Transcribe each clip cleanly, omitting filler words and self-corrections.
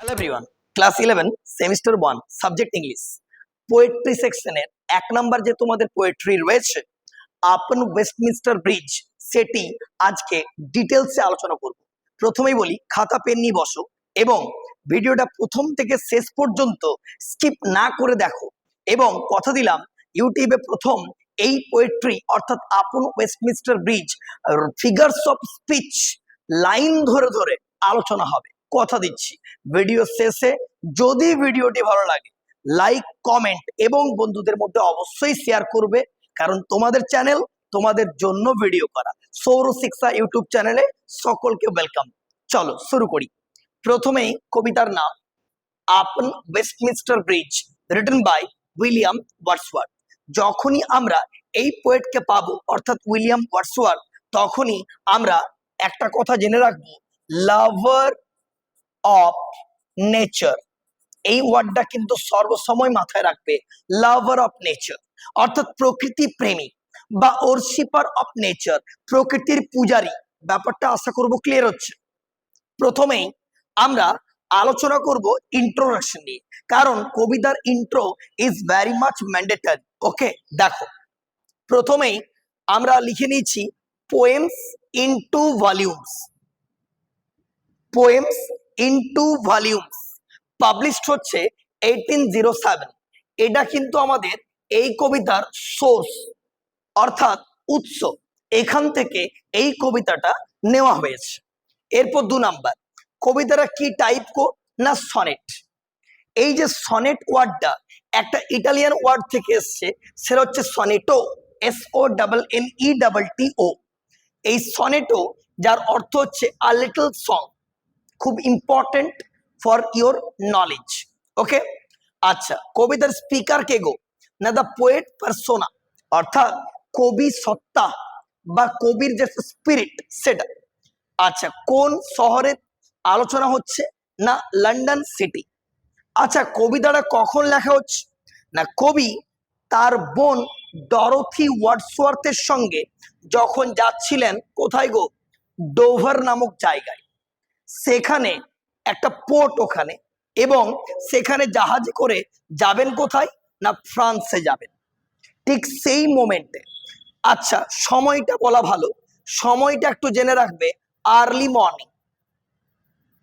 Hello everyone, class 11 semester 1 subject English poetry সেকশনের 1 number যে তোমাদের পোয়েট্রি রয়েছে আপন ওয়েস্টমিনস্টার ব্রিজ, সেটি আজকে ডিটেলসে আলোচনা করব। প্রথমেই বলি, খাতা পেন নিয়ে বসো এবং ভিডিওটা প্রথম থেকে শেষ পর্যন্ত স্কিপ না করে দেখো। এবং কথা দিলাম, ইউটিউবে প্রথম এই পোয়েট্রি অর্থাৎ আপন Westminster bridge figures of speech line ধরে ধরে আলোচনা হবে, কথা দিচ্ছি। ভিডিও শেষে যদি ভিডিওটি ভালো লাগে লাইক, কমেন্ট এবং বন্ধুদের মধ্যে অবশ্যই শেয়ার করবে, কারণ তোমাদের চ্যানেল, তোমাদের জন্য ভিডিও করা। সৌর শিক্ষা ইউটিউব চ্যানেলে সকলকে ওয়েলকাম। চলো শুরু করি। প্রথমেই কবিতার নাম upon Westminster Bridge, written by William Wordsworth. যখনই আমরা এই পোয়েটকে পাবো অর্থাৎ উইলিয়াম ওয়ার্ডসওয়ার্থ, তখনই আমরা একটা কথা জেনে রাখবো, লাভার অফ নেচার। এই ওয়ার্ডটা কিন্তু সর্বসময় মাথায় রাখবে, লাভার অফ নেচার অর্থাৎ প্রকৃতি প্রেমী বা ওরশিপার অফ নেচার, প্রকৃতির পূজারী। ব্যাপারটা আশা করব ক্লিয়ার হচ্ছে। প্রথমেই আমরা আলোচনা করব ইন্ট্রোডাকশন নিয়ে, কারণ কবিতার intro is very much mandatory. Okay, দেখো প্রথমেই আমরা লিখে নিয়েছি poems into volumes. Poems into volumes published হচ্ছে 1807। এটা কিন্তু আমাদের এই কবিতার সোর্স অর্থাৎ উৎস, এখান থেকে এই কবিতাটা নেওয়া হয়েছে। এরপর 2 নাম্বার, কবিতাটা কি টাইপ না সনেট। এই যে সনেট ওয়ার্ডটা একটা ইটালিয়ান ওয়ার্ড থেকে এসছে, সেটা হচ্ছে সনেটো, SONNETO। এই সনেটো যার অর্থ হচ্ছে আ লিটল সং, খুব ইম্পর্টেন্ট ফর ইওর নলেজ। ওকে, আচ্ছা, কবিতার স্পিকার কে গো না দ্য পোয়েট পারসোনা, অর্থাৎ কবি সত্তা বা কবির যে স্পিরিট সেটা। আচ্ছা, কোন শহরে আলোচনা হচ্ছে না লন্ডন সিটি। আচ্ছা, কবিতাটা কখন লেখা হচ্ছে না কবি তার বোন ডরোথি ওয়ার্ডসওয়ার্থের সঙ্গে যখন যাচ্ছিলেন কোথায় গো, ডোভার নামক জায়গায়। সেখানে একটা পোর্ট ওখানে, এবং সেখানে জাহাজে করে যাবেন কোথায় না ফ্রান্সে যাবেন। ঠিক সেই মোমেন্টে, আচ্ছা সময়টা বলা ভালো, সময়টা একটু জেনে রাখবে, আর্লি মর্নিং।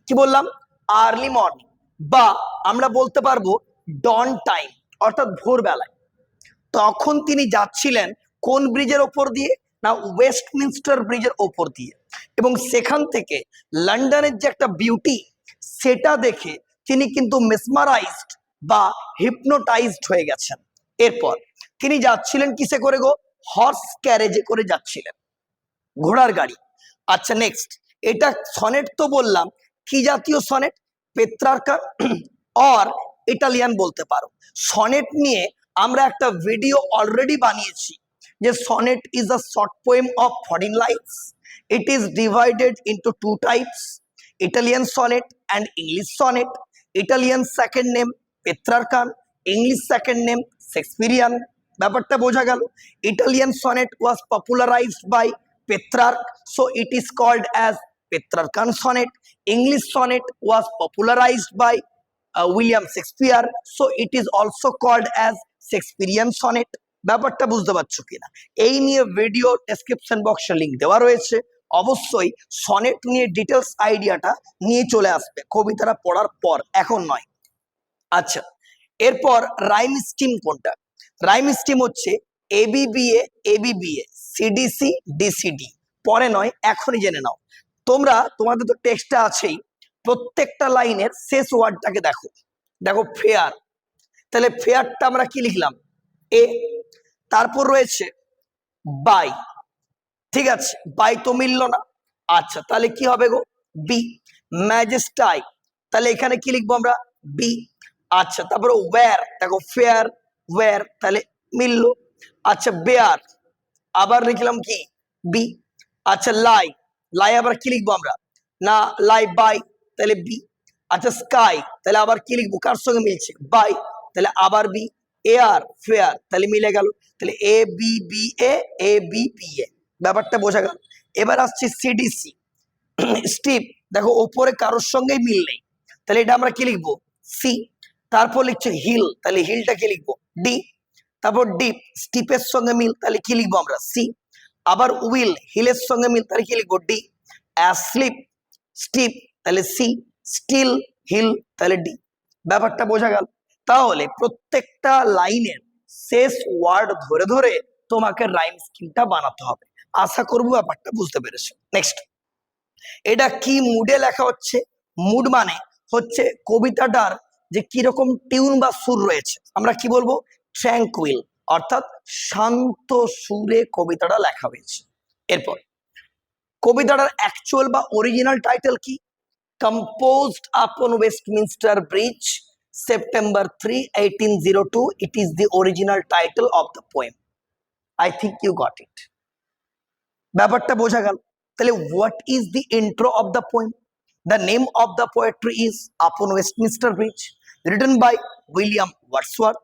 কি বললাম? আর্লি মর্নিং, বা আমরা বলতে পারবো ডন টাইম অর্থাৎ ভোরবেলায়। তখন তিনি যাচ্ছিলেন কোন ব্রিজের ওপর দিয়ে না ওয়েস্টমিনস্টার ব্রিজের ওপর দিয়ে, এবং সেখান থেকে লন্ডনের যে একটা বিউটি সেটা দেখে তিনি কিন্তু মেসমারাইজড বা হিপনোটাইজড হয়ে গেছেন। এরপর তিনি যাচ্ছিলেন কিসে করে গো, হর্স ক্যারেজে করে যাচ্ছিলেন, ঘোড়ার গাড়ি। আচ্ছা নেক্সট, এটা সনেট তো বললাম, কি জাতীয় সনেট, পেত্রার্কা অর ইটালিয়ান বলতে পারো। সনেট নিয়ে আমরা একটা ভিডিও অলরেডি বানিয়েছি, যে sonnet is a short poem of 14 lines. It is divided into 2 types, Italian sonnet and English sonnet. Italian second name Petrarchan, English second name Shakespearean. ব্যাপারটা বোঝা গেল। Italian sonnet was popularised by Petrarch, so it is called as Petrarchan sonnet. English sonnet was popularized by William Shakespeare, so it is also called as Shakespearean sonnet. ব্যাপারটা বুঝতে পারছো কিনা? এই নিয়ে video description বক্সে লিংক দেওয়া রয়েছে, অবশ্যই সনেট নিয়ে ডিটেলস আইডিয়াটা নিয়ে চলে আসবে কবিতাটা পড়ার পর, এখন নয়। আচ্ছা, এরপর রাইম স্কিম কোনটা? রাইম স্কিম হচ্ছে ABBA ABBA CDC DCD। পরে নয়, এখনই জেনে নাও। তোমরা তোমাদের তো টেক্সটটা আছেই, প্রত্যেকটা লাইনের শেষ ওয়ার্ডটাকে দেখো। দেখো ফেয়ার, তাহলে ফেয়ারটা আমরা কি লিখলাম, এ। তারপর রয়েছে বাই, ঠিক আছে, বাই তো মিললো না। আচ্ছা, তাহলে কি হবে গো, বি। ম্যাজেস্টাই, তাহলে এখানে কি লিখবো আমরা, বি। আচ্ছা, তারপরে ওয়্যার, দেখো ফেয়ার ওয়্যার, তাহলে মিললো। আচ্ছা, বেয়ার, আবার লিখলাম কি, বি। আচ্ছা, লাই, লাই আবার কি লিখবো আমরা না লাই বাই, তাহলে বি। আচ্ছা, স্কাই, তাহলে আবার কি লিখবো, কার সঙ্গে মিলছে, বাই, তাহলে আবার বি। এয়ার ফেয়ার, তাহলে মিলে গেল, তাহলে ABBA ABBA। ব্যাপারটা বোঝা গেল। এবার আসছে CDC স্টিপ, দেখো ওপরে কারোর সঙ্গেই মিল নেই, তাহলে এটা আমরা কি লিখবো? সি। তারপর লিখছে হিল, তাহলে হিলটা কি লিখবো? ডি। তারপর ডিপ, স্টিপের সঙ্গে মিল, তাহলে কি লিখবো আমরা? সি। আবার উইল, হিলের সঙ্গে মিল, তাহলে কি লিখবো? ডি। অ্যাসলিপ, স্টিপ, তাহলে সি। স্টিল, হিল, তাহলে ডি। ব্যাপারটা বোঝা গেল? তাহলে প্রত্যেকটা লাইনের শেষ ওয়ার্ড ধরে ধরে তোমাকে রাইম স্কিমটা বানাতে হবে। আশা করবো ব্যাপারটা বুঝতে পেরেছো। নেক্সট, এটা কি মুডে লেখা হচ্ছে? মুড মানে হচ্ছে কবিতাটার যে কিরকম টিউন বা সুর রয়েছে, আমরা কি বলবো? ট্র্যাঙ্কুইল, অর্থাৎ শান্ত সুরে কবিতাটা লেখা হয়েছে। এরপর কবিতাটার অ্যাকচুয়াল বা অরিজিনাল টাইটেল কি? Composed upon Westminster Bridge, September 3, 1802. It is the original title of the poem. I think you got it. ব্যাপারটা বোঝা গেল? তাহলে what is the intro of the poem? The name of the poetry is Upon Westminster Bridge, written by William Wordsworth,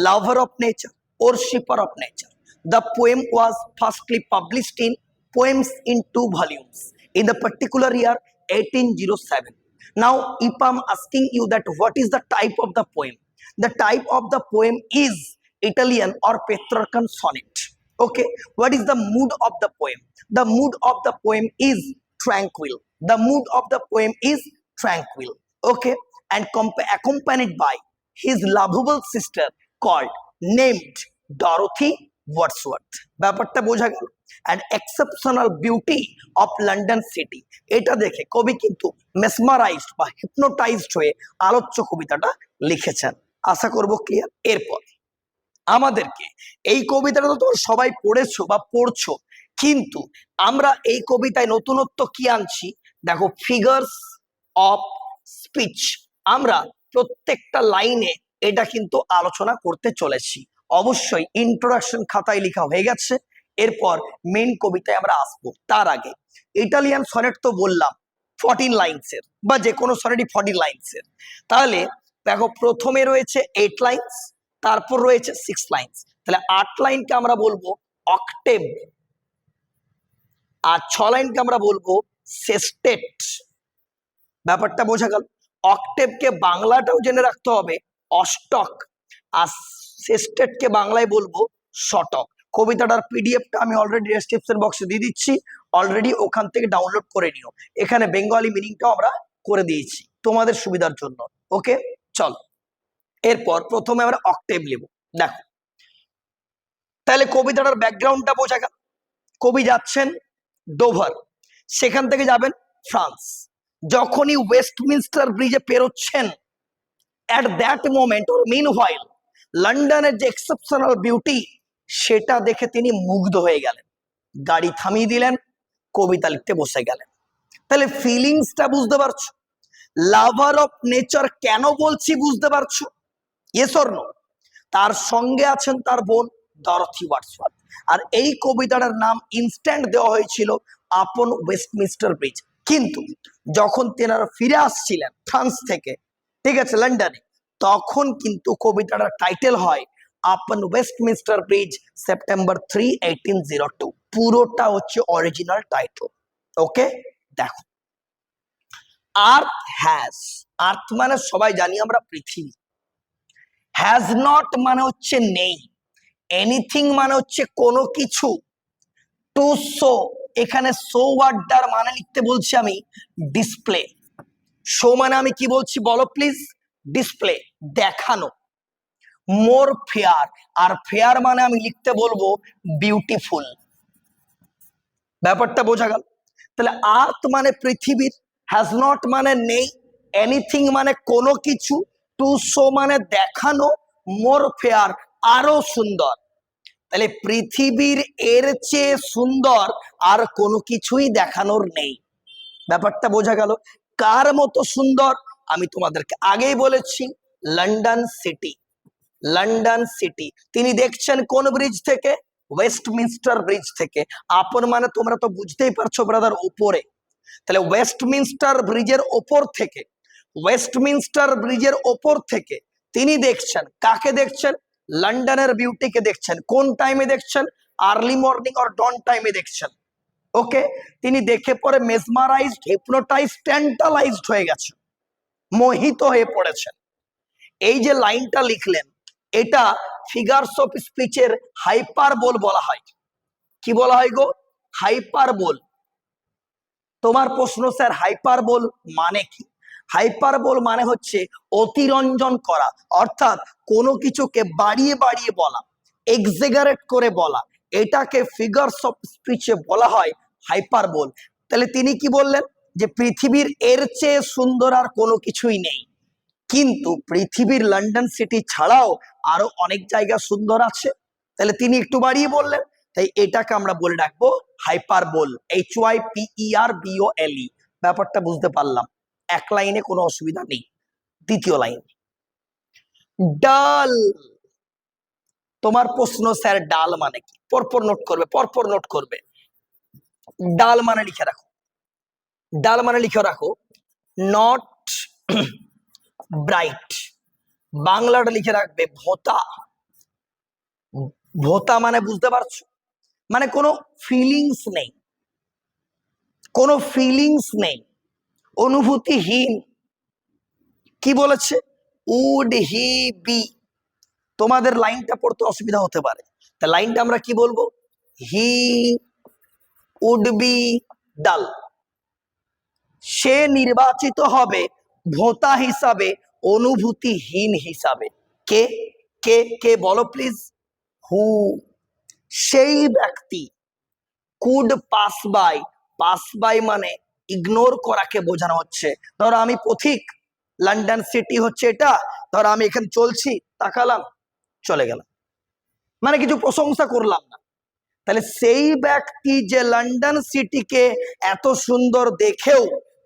lover of nature, worshipper of nature. The poem was firstly published in Poems in 2 volumes in the particular year 1807. Now, if I'm asking you that what is the type of the poem, the type of the poem is Italian or Petrarchan sonnet. Okay, what is the mood of the poem? The mood of the poem is tranquil. The mood of the poem is tranquil. Okay, and accompanied by his lovable sister called named Dorothy Wordsworth. ব্যাপারটা বোঝা গেল? and exceptional beauty of London city, এটা দেখে কবি কিন্তু মেসমারাইজড বা hypnotised হয়ে আলোচ্য কবিতাটা লিখেছেন। আশা করব ক্লিয়ার। এরপর আমাদেরকে এই কবিতাটা তো তোমরা সবাই পড়েছো বা পড়ছো, কিন্তু আমরা এই কবিতায় নতুনত্ব কি আনছি দেখো, ফিগারস অফ স্পিচ। আমরা প্রত্যেকটা লাইনে এটা কিন্তু আলোচনা করতে চলেছি। অবশ্যই ইন্ট্রোডাকশন খাতায় লেখা হয়ে গেছে, এরপর মেইন কবিতায় আমরা আসবো। তার আগে ইটালিয়ান সনেট তো বললাম 14 লাইনসের, বা যে কোনো সনেটই 14 লাইনসের। তাহলে দেখো প্রথমে রয়েছে 8 লাইনস, তারপর রয়েছে 6 লাইনস, তাহলে 8 লাইনকে আমরা বলবো অক্টেভ, আর 6 লাইনকে আমরা বলবো সেস্টেট। ব্যাপারটা বোঝা গেল? অক্টেভকে বাংলাটাও জেনে রাখতে হবে অষ্টক, আর সেস্টেটকে বাংলায় বলবো শতক। কবিতাটার পিডিএফটা আমি অলরেডি ডেসক্রিপশন বক্সে দিয়ে দিচ্ছি, অলরেডি ওখান থেকে ডাউনলোড করে নিও। এখানে বেঙ্গলি মিনিংটাও আমরা করে দিয়েছি তোমাদের সুবিধার জন্য। ওকে, চল এরপর প্রথমে আমরা অক্টেভ নেব। দেখো তাহলে কবিতাটার ব্যাকগ্রাউন্ডটা বোঝা গেল। কবি যাচ্ছেন ডোভার, সেখান থেকে যাবেন ফ্রান্স। যখনই ওয়েস্টমিনস্টার ব্রিজে পেরোচ্ছেন, অ্যাট দ্যাট মোমেন্ট ওর মিন হোয়াইল লন্ডনের যে এক্সেপশনাল বিউটি সেটা দেখে তিনি মুগ্ধ হয়ে গেলেন, গাড়ি থামিয়ে দিলেন, কবিতা লিখতে বসে গেলেন। তাহলে ফিলিংসটা বুঝতে পারছো? লাভার অফ নেচার কেন বলছি বুঝতে পারছো? Yes or no? তার সঙ্গে আছেন তার বোন ডরথি ওয়ার্ডসওয়ার্থ, আর এই কবিতাটার নাম ইনস্ট্যান্ট দেওয়া হয়েছিল আপন ওয়েস্টমিনস্টার ব্রিজ। কিন্তু যখন তেনারা ফিরে আসছিলেন ফ্রান্স থেকে, ঠিক আছে, লন্ডনে, তখন কিন্তু কবিতাটার টাইটেল হয় আপন ওয়েস্টমিনস্টার ব্রিজ সেপ্টেম্বর 3, 1802। পুরোটা হচ্ছে অরিজিনাল টাইটেল। ওকে, দেখো আর্থ হ্যাজ, আর্থ মানে সবাই জানি আমরা পৃথিবী, হ্যাজ নট মানে হচ্ছে নেই, এনিথিং মানে হচ্ছে কোনো কিছু, টু শো, এখানে শো ওয়ার্ডটার মানে লিখতে বলছি আমি ডিসপ্লে। শো মানে আমি কি বলছি বলো প্লিজ? ডিসপ্লে, দেখানো। মোর ফেয়ার, আর ফেয়ার মানে আমি লিখতে বলবো বিউটিফুল। ব্যাপারটা বোঝা গেল? তাহলে আর্থ মানে পৃথিবীর, হ্যাজ নট মানে নেই, এনিথিং মানে কোনো কিছু, টু শো মানে দেখানো, মোর ফেয়ার আরো সুন্দর। তাহলে পৃথিবীর এর চেয়ে সুন্দর আর কোনো কিছুই দেখানোর নেই। ব্যাপারটা বোঝা গেল? কার মতো সুন্দর? আমি তোমাদেরকে আগেই বলেছি, লন্ডন সিটি। লন্ডন সিটি তিনি দেখছেন কোন ব্রিজ থেকে? ওয়েস্টমিনস্টার ব্রিজ থেকে। আপন মানে তোমরা তো বুঝতেই পারছো ব্রাদার, উপরে। তাহলে ওয়েস্টমিনস্টার ব্রিজের ওপর থেকে, ওয়েস্টমিনস্টার ব্রিজের ওপর থেকে তিনি দেখছেন, কাকে দেখছেন? লন্ডনের বিউটিকে দেখছেন। কোন টাইমে দেখছেন? আর্লি মর্নিং অর ডন টাইমে দেখছেন। ওকে, তিনি দেখে পরে মেসমারাইজড, হিপনোটাইজড, ট্যান্টালাইজড হয়ে গেছেন। মোহিত হয়ে পড়েছেন। এই যে লাইনটা লিখলেন, এটা ফিগারস অফ স্পিচের হাইপারবোল বলা হয়। কি বলা হয় গো? হাইপারবোল। তোমার প্রশ্ন, স্যার হাইপারবোল মানে কি? হাইপারবোল মানে হচ্ছে অতিরঞ্জন করা, অর্থাৎ কোনো কিছুকে বাড়িয়ে বাড়িয়ে বলা, এক্সেগারেট করে বলা, এটাকে ফিগারস অফ স্পিচে বলা হয় হাইপারবোল। তাহলে তিনি কি বললেন? যে পৃথিবীর এর চেয়ে সুন্দর আর কোনো কিছুই নেই, কিন্তু পৃথিবীর লন্ডন সিটি ছাড়াও আরো অনেক জায়গা সুন্দর আছে। তাহলে তিনি একটু বাড়িয়ে বললেন, তাই এটাকে আমরা বলে রাখবো হাইপারবোল, HYPERBOLE। ব্যাপারটা বুঝতে পারলাম, এক লাইনে কোনো অসুবিধা নেই। দ্বিতীয় লাইন, ডাল। তোমার প্রশ্ন, স্যার ডাল মানে কি? পরপর নোট করবে, পরপর নোট করবে। ডাল মানে লিখে রাখো, ডাল মানে লিখে রাখো, নট ব্রাইট। বাংলাটা লিখে রাখবে ভোতা। ভোতা মানে বুঝতে পারছো? মানে কোনো ফিলিংস নেই, কোনো ফিলিংস নেই, অনুভূতিহীন। কি বলেছে? Would he be. তোমাদের লাইনটা পড়তে অসুবিধা হতে পারে, তা লাইনটা আমরা কি বলবো? হি উড বি ডাল। সে নির্বাচিত হবে ভোতা হিসাবে, অনুভূতিহীন হিসাবে। কে কে কে বলো প্লিজ? হু। সেই ব্যক্তি। Could pass by, pass by মানে ইগনোর করাকে বোঝানো হচ্ছে। ধরো আমি পথিক, লন্ডন সিটি হচ্ছে এটা, ধরো আমি এখানে চলছি, তাকালাম, চলে গেলাম, মানে কিছু প্রশংসা করলাম না। তাহলে সেই ব্যক্তি যে লন্ডন সিটিকে এত সুন্দর দেখেও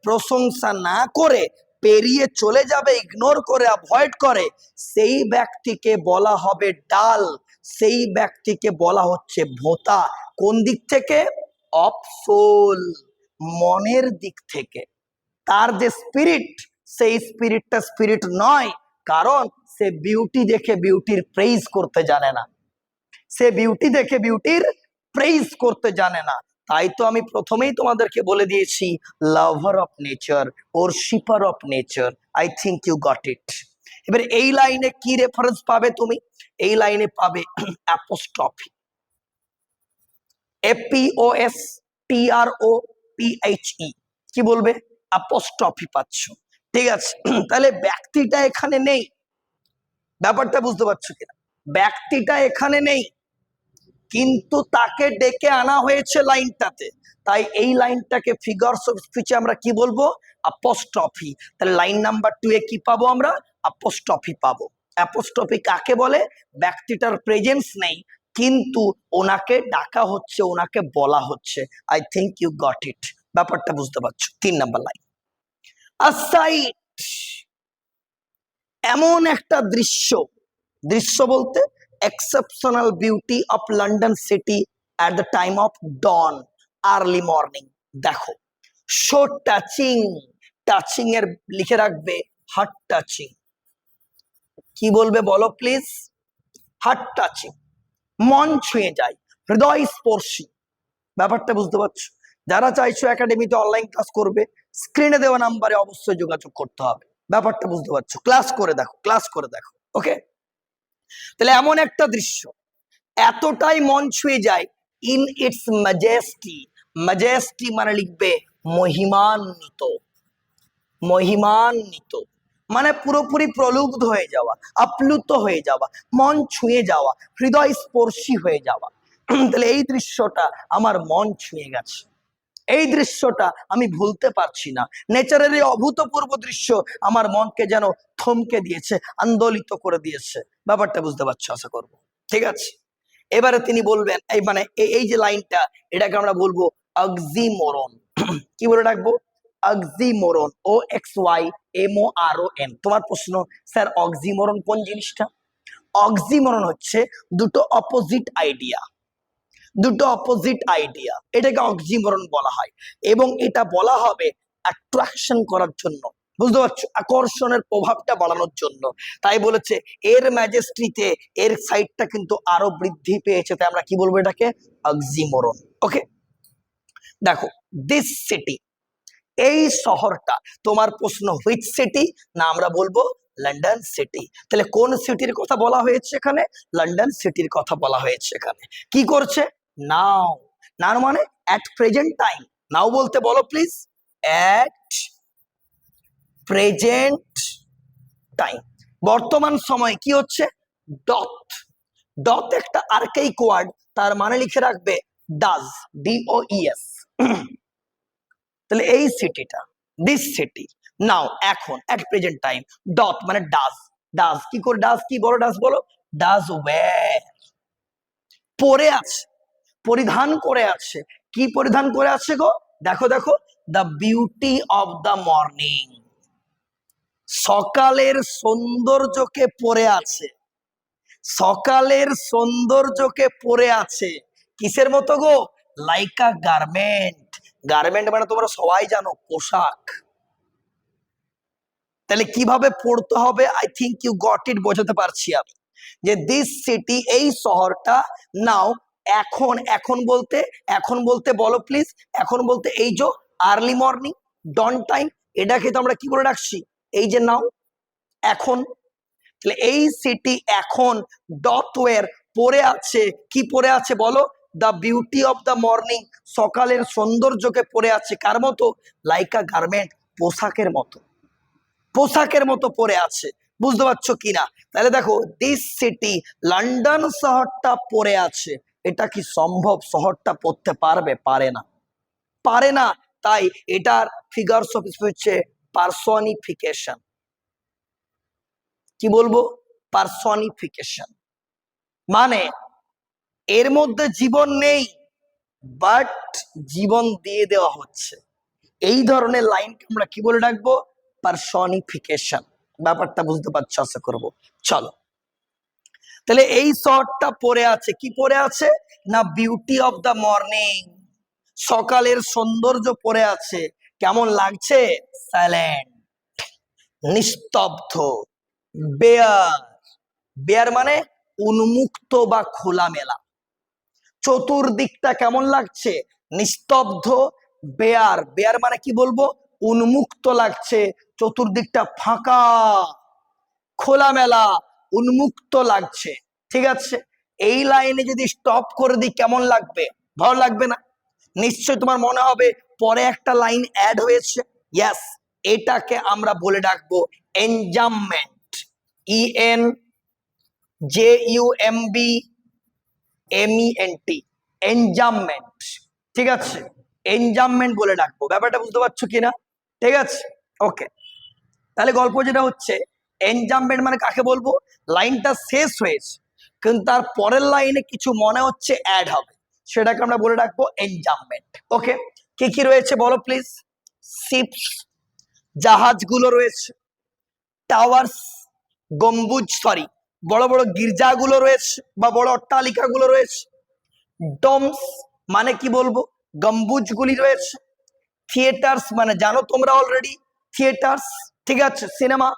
প্রশংসা না করে পেরিয়ে চলে যাবে, ইগনোর করে, অ্যাভয়েড করে, সেই ব্যক্তিকে বলা হবে ডাল, সেই ব্যক্তিকে বলা হচ্ছে ভোতা। কোন দিক থেকে? অফ সোল, মনের দিক থেকে। তার যে স্পিরিট, সেই স্পিরিটটা স্পিরিট নয়, কারণ সে বিউটি দেখে বিউটির প্রেইজ করতে জানে না, সে বিউটি দেখে বিউটির প্রেইজ করতে জানে না। তাই তো আমি প্রথমেই তোমাদেরকে বলে দিয়েছি, lover of nature, worshipper of nature. I think you got it. এবার এই লাইনে কি রেফারেন্স পাবে তুমি? এই লাইনে পাবে অ্যাপোস্ট্রফি, APOSTROPHE। কি বলবে? অ্যাপোস্ট্রফি পাচ্ছ। ঠিক আছে, তাহলে ব্যক্তিটা এখানে নেই। ব্যাপারটা বুঝতে পারছো কিনা? ব্যক্তিটা এখানে নেই, কিন্তু তাকে ডেকে আনা হয়েছে লাইনটাতে। তাই এই লাইনটাকে ফিগারস অফ স্পিচে আমরা কি বলবো? অ্যাপোস্ট্রফি। তাহলে লাইন নাম্বার 2 এ কি পাবো আমরা? অ্যাপোস্ট্রফি পাবো। অ্যাপোস্ট্রফি কাকে বলে? ব্যক্তিটার প্রেজেন্স নেই, কিন্তু ওনাকে ডাকা হচ্ছে, ওনাকে বলা হচ্ছে। I think you got it. ব্যাপারটা বুঝতে পারছো? 3 নাম্বার লাইন, আ সাইট। এমন একটা দৃশ্য, দৃশ্য বলতে exceptional beauty of London city at the time of dawn, early morning. দেখো, সো টাচিং। টাচিং এর লিখে রাখবে হার্ট টাচিং। কি বলবে বলো প্লিজ? হার্ট টাচিং, মন ছুঁয়ে যায়, হৃদয় স্পর্শী। ব্যাপারটা বুঝতে পারছো? যারা চাইছো একাডেমিতে অনলাইন ক্লাস করবে, স্ক্রিনে দেওয়া নাম্বারে অবশ্যই যোগাযোগ করতে হবে। ব্যাপারটা বুঝতে পারছো? ক্লাস করে দেখো, ক্লাস করে দেখো। ওকে, তাহলে এমন একটা দৃশ্য এতটাই মন ছুঁয়ে যায়, ইন ইটস ম্যাজেস্টি। ম্যাজেস্টি মানে লিখবে মহিমান্বিত। মহিমান্বিত মানে পুরোপুরি প্রলুব্ধ হয়ে যাওয়া, আপ্লুত হয়ে যাওয়া, মন ছুঁয়ে যাওয়া, হৃদয় স্পর্শী হয়ে যাওয়া। তাহলে এই দৃশ্যটা আমার মন ছুঁয়ে গেছে, এই দৃশ্যটা আমি ভুলতে পারছি না। নেচারের এই অভূতপূর্ব দৃশ্য আমার মনকে যেন থমকে দিয়েছে, আন্দোলিত করে দিয়েছে। ব্যাপারটা বুঝতে পারছো আশা করবো? ঠিক আছে, এবারে তিনি বলবেন, এই মানে এই যে লাইনটা, এটাকে আমরা বলবো অক্সিমোরন। কি বলে ডাকবো? Oxymoron, OXYMORON। তোমার প্রশ্ন, স্যার অক্সিমোরন কোন জিনিসটা? অক্সিমোরন হচ্ছে দুটো অপোজিট আইডিয়া, দুটো অপোজিট আইডিয়া, এটাকে অক্সিমোরন বলা হয়। এবং এটা বলা হবে অ্যাট্রাকশন করার জন্য, বুঝতে পারছো? আকর্ষণের প্রভাবটা বাড়ানোর জন্য। তাই বলেছে এর ম্যাজেস্টিতে এর সাইডটা কিন্তু আরো বৃদ্ধি পেয়েছে, তাই আমরা কি বলবো? এটাকে অক্সিমোরন। ওকে, দেখো, দিস সিটি, এই শহরটা, তোমার প্রশ্ন হুইচ সিটি, না আমরা বলবো লন্ডন সিটি। তাহলে কোন সিটির কথা বলা হয়েছে এখানে? লন্ডন সিটির কথা বলা হয়েছে এখানে। কি করছে? নাও। নাও মানে অ্যাট প্রেজেন্ট টাইম। নাও বলতে বলো প্লিজ, অ্যাট প্রেজেন্ট টাইম, বর্তমান সময় কি হচ্ছে? ডথ। ডথ একটা আর্কাইক ওয়ার্ড, তার মানে লিখে রাখবে ডাজ, DOES। তাহলে এই সিটিটা, দিস সিটি, নাও এখন, এট প্রেজেন্ট টাইম, ডট মানে ডাজ। ডাজ কি করে, ডাজ কি বলো, ডাজ বলো, ডাজ ওয়্যার, পরে আছে, পরিধান করে আছে। কি পরিধান করে আছে গো? দেখো দেখো, the beauty of the morning, সকালের সৌন্দর্যকে পরে আছে, সকালের সৌন্দর্যকে পরে আছে। কিসের মতো গো? Like a garment. গার্মেন্ট মানে তোমরা সবাই জানো পোশাক। তাহলে কিভাবে পড়তে হবে? I think you got it, বোঝাতে পারছি আমি যে দিস সিটি, এই শহরটা, নাও এখন, এখন বলতে, এখন বলতে বলো প্লিজ, এখন বলতে এই যে আর্লি মর্নিং, ডন টাইম, এটাকে তো আমরা কি করে রাখছি? এই যে নাও, এখন। তাহলে এই সিটি এখন ডট ওয়্যার, পরে আছে। কি পরে আছে বলো? The beauty of the morning, সকালের সৌন্দর্যকে পরে আছে। কার মতো? লাইক আ গার্মেন্ট, পোশাকের মতো, পোশাকের মতো পরে আছে। বুঝতে পারছো কিনা? তাহলে দেখো, দিস সিটি, লন্ডন শহরটা পরে আছে। এটা কি সম্ভব? শহরটা পড়তে পারবে? পারে না, পারে না। তাই এটার ফিগারস অফ স্পিচ হচ্ছে পার্সনিফিকেশন। কি বলবো? পার্সনিফিকেশন মানে এর মধ্যে জীবন নেই, বাট জীবন দিয়ে দেওয়া হচ্ছে। এই ধরনের লাইনকে আমরা কি বলে ডাকবো? পার্সনিফিকেশন। ব্যাপারটা বুঝতে পারছো আশা করব। চলো, তাহলে এই শহরটা পড়ে আছে। কি পড়ে আছে? না বিউটি অফ দ্য মর্নিং, সকালের সৌন্দর্য পড়ে আছে। কেমন লাগছে? সাইলেন্ট, নিস্তব্ধ। বেয়ার, বেয়ার মানে উন্মুক্ত বা খোলামেলা। চতুর্দিকটা কেমন লাগছে? নিস্তব্ধ। বেয়ার, বেয়ার মানে কি বলবো? উন্মুক্ত লাগছে, চতুর্দিকটা ফাঁকা, খোলামেলা, উন্মুক্ত লাগছে। ঠিক আছে, এই লাইনে যদি স্টপ করে দিই কেমন লাগবে? ভালো লাগবে না? নিশ্চয় তোমার মনে হবে পরে একটা লাইন অ্যাড হয়েছে। ইয়েস, এটাকে আমরা বলে ডাকবো এনজামমেন্ট। ENJUMBMENT, এনজামমেন্ট। ঠিক আছে, এনজামমেন্ট বলে ডাকবো। ব্যাপারটা বুঝতে পারছো কিনা? ঠিক আছে, ওকে। তাহলে গল্প যেটা হচ্ছে, এনজামমেন্ট মানে কাকে বলবো? লাইনটা শেষ হয়েছে কিন্তু তার পরের লাইনে কিছু মনে হচ্ছে অ্যাড হবে, সেটাকে আমরা বলে রাখবো এনজামমেন্ট। ওকে, কি কি রয়েছে বলো প্লিজ? শিপস, জাহাজগুলো রয়েছে। টাওয়ার্স, গম্বুজ, সরি, বড় বড় গির্জাগুলো রয়েছে বা বড় অট্টালিকাগুলো রয়েছে। ডোমস মানে কি বলবো? গম্বুজগুলি রয়েছে। থিয়েটার্স মানে জানো তোমরা অলরেডি, থিয়েটার্স, ঠিক আছে, সিনেমা।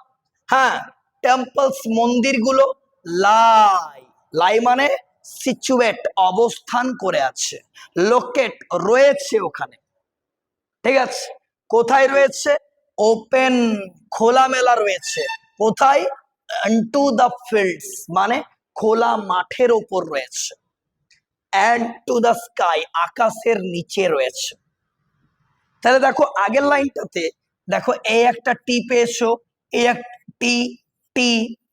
হ্যাঁ, টেম্পলস, মন্দিরগুলো। লাই, লাই মানে সিচুয়েট, অবস্থান করে আছে। লোকেট, রয়েছে ওখানে। ঠিক আছে, কোথায় রয়েছে? ওপেন, খোলামেলা রয়েছে। কোথায়? ইনটু দ্য ফিল্ডস মানে খোলা মাঠের ওপর রয়েছে। অ্যান্ড টু দ্য স্কাই, আকাশের নিচে রয়েছে। তাহলে দেখো আগের লাইনটাতে, দেখো এই একটা টি পেয়েছো, এই এক টি, টি,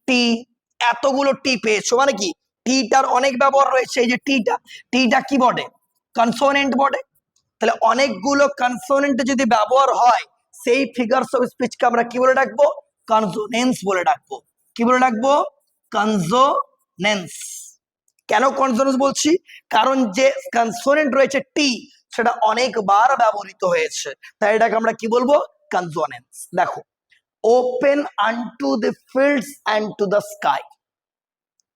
টি, এতগুলো টি পেয়েছো মানে কি? টিটার অনেক ব্যবহার রয়েছে। এই যে টিটা, টিটা কি বটে? কনসোনেন্ট বটে। তাহলে অনেকগুলো কনসোনেন্ট যদি ব্যবহার হয়, সেই ফিগারস অফ স্পিচকে আমরা কি বলে ডাকবো? কনসোনেন্স বলে ডাকবো। কি বলে ডাকবো? কনসোনেন্স। কেন কনসোনেন্স বলছি? কারণ যে কনসোনেন্ট রয়েছে টি, সেটা অনেকবার ব্যবহৃত হয়েছে, তাই এটাকে আমরা কি বলবো? কনসোনেন্স। দেখো, open আনটু the fields and to the sky.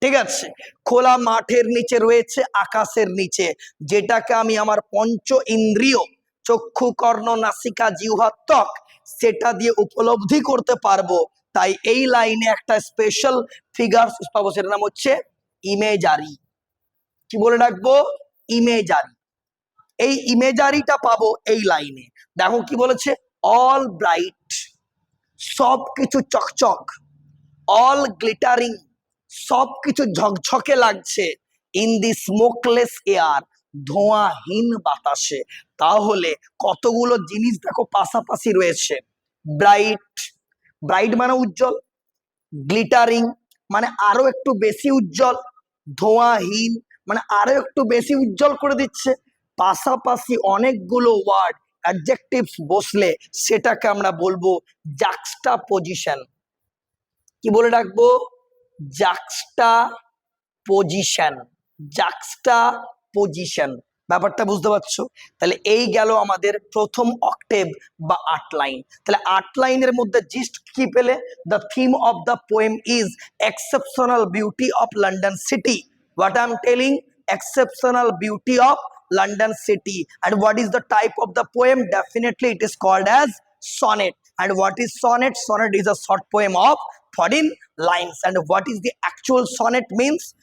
ঠিক আছে, খোলা মাঠের নিচে রয়েছে, আকাশের নিচে, যেটাকে আমি আমার পঞ্চ ইন্দ্রিয়, চক্ষু, কর্ণ, নাসিকা, জিহ্বা, ত্বক, সেটা দিয়ে উপলব্ধি করতে পারবো। তাই এই লাইনে একটা স্পেশাল ফিগারস পাবো, সেটার নাম হচ্ছে ইমেজারি। কি বলে ডাকবো? ইমেজারি। এই ইমেজারিটা পাবো এই লাইনে। দেখো কি বলেছে? অল ব্রাইট, সব কিছু চকচক, অল গ্লিটারিং, সব কিছু ঝকঝকে লাগছে, ইন দি স্মোকলেস এয়ার, ধোঁয়াহীন বাতাসে। তাহলে কতগুলো জিনিস দেখো পাশাপাশি রয়েছে। ব্রাইট, ব্রাইট মানে উজ্জ্বল, গ্লিটারিং মানে আরো একটু বেশি উজ্জ্বল, ধোঁয়াহীন মানে আরো একটু বেশি উজ্জ্বল করে দিচ্ছে। পাশাপাশি অনেকগুলো ওয়ার্ড অ্যাডজেক্টিভস বসলে সেটাকে আমরা বলবো জাক্সটা পজিশন। কি বলে ডাকবো? জাক্সটা পজিশন, জাক্সটা পজিশন। ব্যাপারটা বুঝতে পারছো? তাহলে এই গেল আমাদের প্রথম অক্টেভ বা 8 লাইন। তাহলে 8 লাইনের মধ্যে জিস্ট কি পেলে? The theme of the poem is exceptional beauty of London city. What I am telling? exceptional beauty of London city. And what is the type of the poem? Definitely it is called as sonnet. And what is sonnet? Sonnet is a short poem of 14 lines. And what is the actual sonnet means?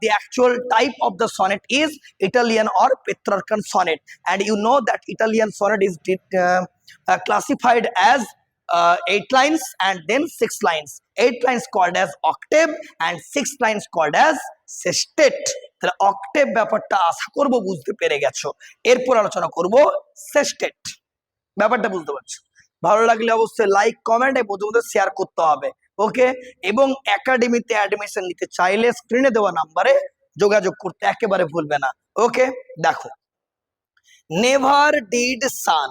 The actual type of the sonnet is Italian or Petrarchan sonnet. And you know that Italian sonnet is classified as 8 lines and then 6 lines. 8 lines called as octave and 6 lines called as sestet. তাহলে octave ব্যাপারটা আশা করব বুঝতে পেরে গেছো। এরপর আলোচনা করব সেস্টেট। ব্যাপারটা বুঝতে পারছো? ভালো লাগলে অবশ্যই লাইক কমেন্ট এবং বন্ধুদের শেয়ার করতে হবে। ওকে, এবং একাডেমিতে অ্যাডমিশন নিতে চাইলে স্ক্রিনে দেওয়া নাম্বারে যোগাযোগ করতে একেবারে ভুলবে না। ওকে, দেখো, নেভার ডিড সান,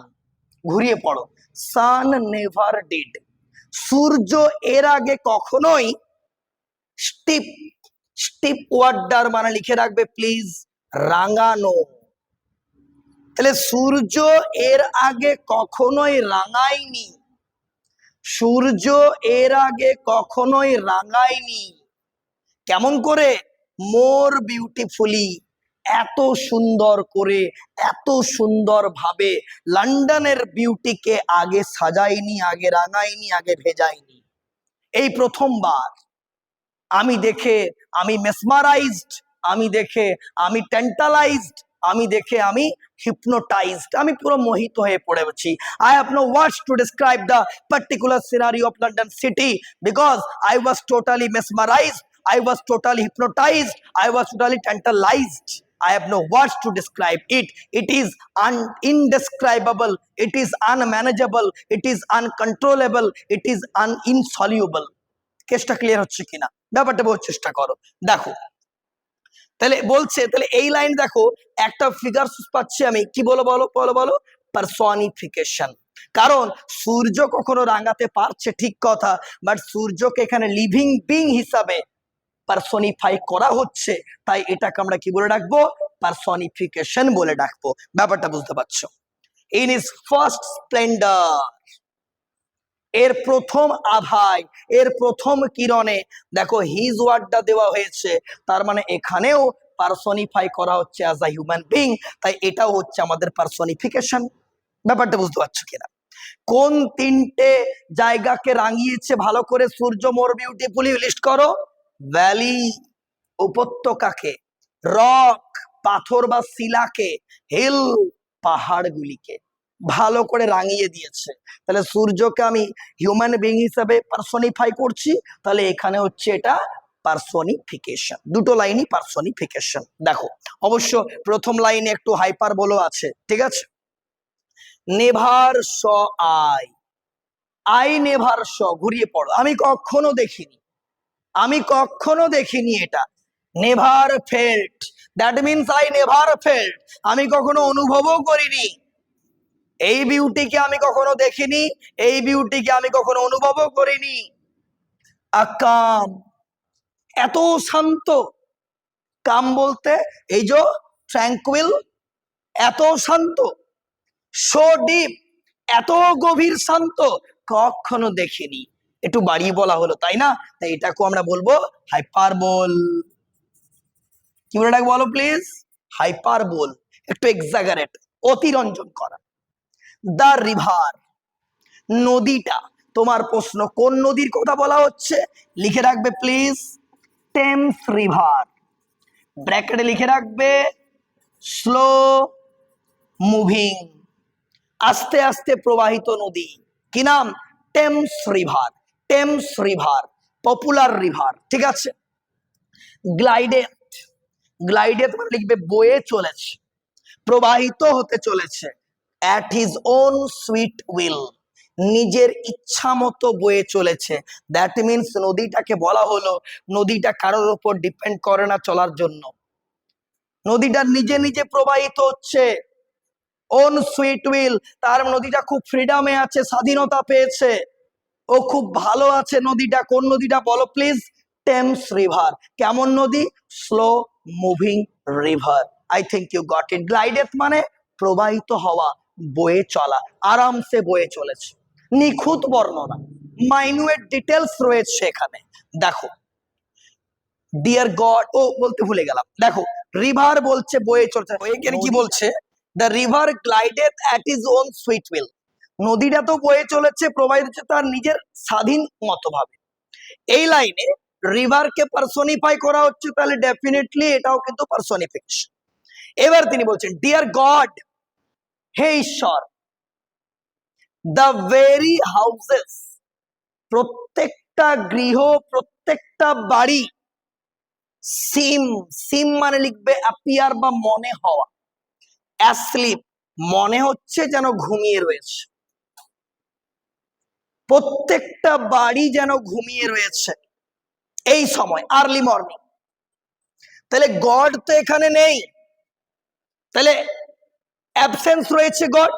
ঘুরিয়ে পড়ো, সান নেভার ডিড, সূর্য এর আগে কখনোই স্টিপ, স্টিপ ওয়ার্ডটার মানে লিখে রাখবে প্লিজ, রাঙানো। তাহলে সূর্য এর আগে কখনোই রাঙায়নি, সূর্য এর আগে কখনোই রাঙায়নি। কেমন করে? মোর বিউটিফুলি, এত সুন্দর করে, এত সুন্দর ভাবে লন্ডনের বিউটিকে আগে সাজায়নি, আগে রাঙায়নি, আগে ভেজায়নি। এই প্রথমবার আমি দেখে আমি মেসমারাইজড, আমি দেখে আমি টেন্টালাইজড, আমি দেখে আমি hypnotized, আমি পুরো মোহিত হয়ে পড়েছি। I have no words to describe the particular scenario of London city because I was totally mesmerized, I was totally hypnotized, I was totally tantalized. I have no words to describe it. It is indescribable, it is unmanageable, it is uncontrollable, it is insoluble. কেসটা clear হচ্ছে কিনা? ব্যাপারটা বোঝার চেষ্টা করো। দেখো, তাহলে বলছে, তাহলে এই লাইন দেখো, একটা ফিগার পাচ্ছি আমি, কি বলো বলো বলো বলো, পারসনিফিকেশন। কারণ সূর্য কখনো রাঙাতে পারছে ঠিক কথা, বাট সূর্যকে এখানে লিভিং বিং হিসাবে পারসনিফাই করা হচ্ছে, তাই এটাকে আমরা কি বলে ডাকবো? পারসনিফিকেশন বলে ডাকবো। ব্যাপারটা বুঝতে পারছো? ইন ইজ ফার্স্ট স্প্লেন্ডার, এর প্রথম আভায়, এর প্রথম কিরণে, দেখো হিজ ওয়ার্ডটা দেওয়া হয়েছে, তার মানে এখানেও পারসনিফাই করা হচ্ছে অ্যাজ আ হিউম্যান বিং, তাই এটাও হচ্ছে আমাদের পারসনিফিকেশন। ব্যাপারটা বুঝতে পারছো কিনা? কোন তিনটে জায়গাকে রাঙিয়েছে ভালো করে সূর্য মোর বিউটিফুলি? লিস্ট করো। ভ্যালি, উপত্যকাকে, রক, পাথর বা শিলাকে, হিল, পাহাড়গুলিকে ভালো করে রাঙিয়ে দিয়েছে। তাহলে সূর্যকে আমি হিউম্যান বিং হিসাবে পারসনিফাই করছি, তাহলে এখানে হচ্ছে এটা পারসনিফিকেশন। দুটো লাইনই পারসনিফিকেশন। দেখো, অবশ্য প্রথম লাইনে একটু হাইপার বলো আছে, ঠিক আছে? Never saw I, I never স, ঘুরিয়ে পড়ো, আমি কখনো দেখিনি, আমি কখনো দেখিনি এটা। Never felt, that means I never felt, আমি কখনো অনুভবও করিনি। এই বিউটিকে আমি কখনো দেখিনি, এই বিউটিকে আমি কখনো অনুভবও করিনি। আকাম, এত শান্ত, কাম বলতে এই যে ট্র্যাঙ্কুইল, এত শান্ত, সো ডিপ, এত গভীর শান্ত, কখনো দেখিনি। একটু বাড়িয়ে বলা হলো, তাই না? তাই এটাকে আমরা বলবো হাইপারবোল। কি বলে ডাকবো বলো প্লিজ? হাইপারবোল, একটু এক্সাগারেট, অতিরঞ্জন করা। দা রিভার, নদীটা। তোমার প্রশ্ন, কোন নদীর কথা বলা হচ্ছে? লিখে রাখবে প্লিজ, টেমস রিভার। ব্র্যাকেটে লিখে রাখবে স্লো মুভিং, আস্তে আস্তে প্রবাহিত নদী, কি নাম? Thames river. Thames river popular river, ঠিক আছে। গ্লাইডেট, গ্লাইডেট মানে লিখবে বয়ে চলেছে, প্রবাহিত হতে চলেছে, at his own sweet will, নিজের ইচ্ছা মতো বয়ে চলেছে। দ্যাট মিনস নদীটাকে বলা হলো নদীটা কারোর উপর ডিপেন্ড করে না চলার জন্য, নদীটা নিজে নিজে প্রবাহিত হচ্ছে, ওন সুইট উইল। তার নদীটা খুব ফ্রিডমে আছে, স্বাধীনতা পেয়েছে, ও খুব ভালো আছে। নদীটা কোন নদীটা বলো প্লিজ? Thames river. কেমন নদী? Slow moving river. I think you got it. Glided মানে প্রবাহিত হওয়া, বয়ে চলা, আরামসে বয়ে চলেছে। নিখুঁত বর্ণনা, মাইনুয়েট ডিটেলস রয়েছে এখানে। দেখো ডিয়ার গড, ও বলতে ভুলে গেলাম, দেখো রিভার বলছে বয়ে চলছে, এখানে কি বলছে? The river glided at is on sweet will, নদীটা তো বয়ে চলেছে, প্রবাহিত হচ্ছে তার নিজের স্বাধীন মতভাবে। এই লাইনে রিভারকে পার্সনিফাই করা হচ্ছে, তাহলে ডেফিনেটলি এটাও কিন্তু পার্সনিফিকেশন। এবার তিনি বলছেন ডিয়ার গড, হে ঈশ্বর, দ্য ভেরি হাউসেস, প্রত্যেকটা গৃহ, প্রত্যেকটা বাড়ি, সিম, সিম মানে লিখবে অ্যাপিয়ার বা মনে হওয়া, অ্যাসলিপ মনে হচ্ছে যেন ঘুমিয়ে রয়েছে, প্রত্যেকটা বাড়ি যেন ঘুমিয়ে রয়েছে এই সময়, আর্লি মর্নিং। তাহলে গড তো এখানে নেই, তাহলে অ্যাবসেন্স রয়েছে গড,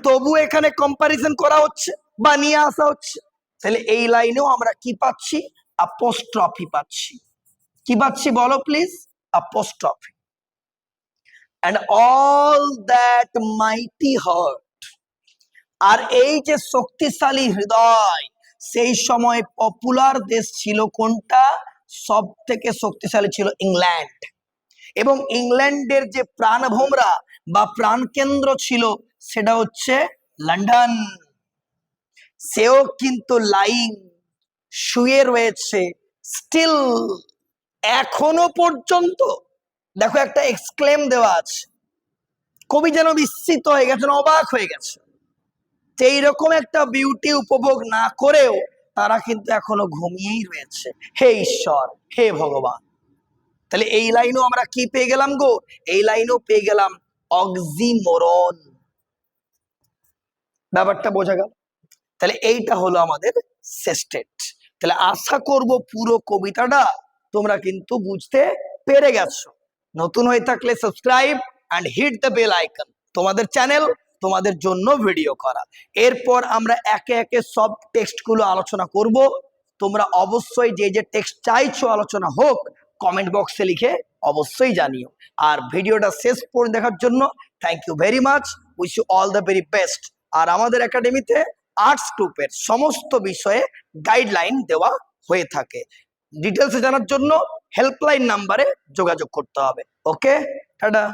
তবু এখানে কম্পারিজন করা হচ্ছে বা নিয়ে আসা হচ্ছে। তাহলে এই লাইনেও আমরা কি পাচ্ছি? অ্যাপোস্ট্রফি পাচ্ছি। কি পাচ্ছি বলো please? Apostrophe. and all that mighty heart, আর এই যে শক্তিশালী হৃদয়, সেই সময় পপুলার দেশ ছিল কোনটা? সব থেকে শক্তিশালী ছিল ইংল্যান্ড। এবং ইংল্যান্ডের যে প্রাণভোমরা বা প্রাণকেন্দ্র ছিল সেটা হচ্ছে লন্ডন। সেও কিন্তু লাইং, শুয়ে রয়েছে, স্টিল, এখনো পর্যন্ত। দেখো একটা এক্সক্লেম দেওয়া আছে, কবি যেন বিস্মিত হয়ে গেছেন, অবাক হয়ে গেছে, এইরকম একটা বিউটি উপভোগ না করেও তারা কিন্তু এখনো ঘুমিয়েই রয়েছে। হে ঈশ্বর, হে ভগবান। তাহলে এই লাইনও আমরা কি পেয়ে গেলাম গো? এই লাইনও পেয়ে গেলাম অক্সিমোরন। ব্যাপারটা বোঝা গেল? তাহলে এইটা হলো আমাদের সেস্টেট। তাহলে আশা করব পুরো কবিতাটা তোমরা কিন্তু বুঝতে পেরে গেছো। নতুন হয়ে থাকলে subscribe and hit the bell icon. তোমাদের চ্যানেল, তোমাদের জন্য ভিডিও করা। এরপর আমরা একে একে সব টেক্সটগুলো আলোচনা করব। তোমরা অবশ্যই যে যে টেক্সট চাইছো আলোচনা হোক কমেন্ট বক্সে লিখে অবশ্যই জানিও। আর ভিডিওটা শেষ পর্যন্ত দেখার জন্য thank you very much. Wish you all the very best. আর আমাদের একাডেমিতে আর্টস গ্রুপের সমস্ত বিষয়ে গাইডলাইন দেওয়া হয়ে থাকে। ডিটেলসে জানার জন্য হেল্পলাইন নাম্বারে যোগাযোগ করতে হবে। ওকে, টাটা।